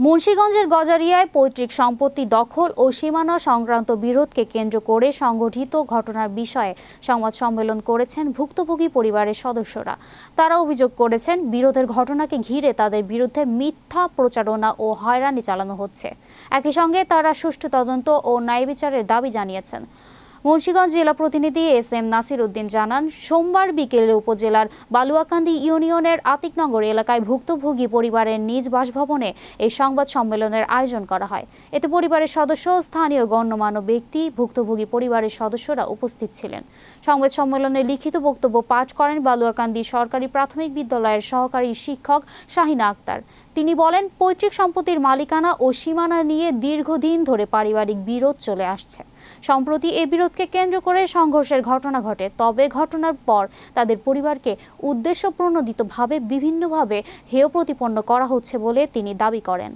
মুন্সিগঞ্জের গজারিয়ায় পৈতৃক সম্পত্তি দখল ও সীমানা সংক্রান্ত বিরোধকে কেন্দ্র করে সংঘটিত ঘটনার বিষয়ে সংবাদ সম্মেলন করেছেন ভুক্তভোগী পরিবারের সদস্যরা। তারা অভিযোগ করেছেন, বিরোধের ঘটনাকে ঘিরে তাদের বিরুদ্ধে মিথ্যা প্রচারণা ও হয়রানি চালানো হচ্ছে। একই সঙ্গে তারা সুষ্ঠু তদন্ত ও ন্যায় বিচারের দাবি জানিয়েছেন। মুন্সিগঞ্জ জেলা প্রতিনিধি এস.এম. নাসির উদ্দিন জানান, সোমবার বিকেলে উপজেলার বালুয়াকান্দি ইউনিয়নের আতিকনগর এলাকায় ভুক্তভোগী পরিবারের নিজ বাসভবনে এই সংবাদ সম্মেলনের আয়োজন করা হয়। এতে পরিবারের সদস্য, স্থানীয় গণ্যমান্য ব্যক্তি, ভুক্তভোগী পরিবারের সদস্যরা উপস্থিত ছিলেন। সংবাদ সম্মেলনে লিখিত বক্তব্য পাঠ করেন বালুয়াকান্দি সরকারি প্রাথমিক বিদ্যালয়ের সহকারী শিক্ষক শাহিনা আক্তার। তিনি বলেন, পৈতৃক সম্পত্তির মালিকানা ও সীমানা নিয়ে দীর্ঘদিন ধরে পারিবারিক বিরোধ চলে আসছে। সম্প্রতি এই বিরোধকে কেন্দ্র করে সংঘর্ষের ঘটনা ঘটে। তবে ঘটনার পর তাদের পরিবারকে উদ্দেশ্যপ্রণোদিতভাবে বিভিন্নভাবে হেয় প্রতিপন্ন করা হচ্ছে বলে তিনি দাবি করেন।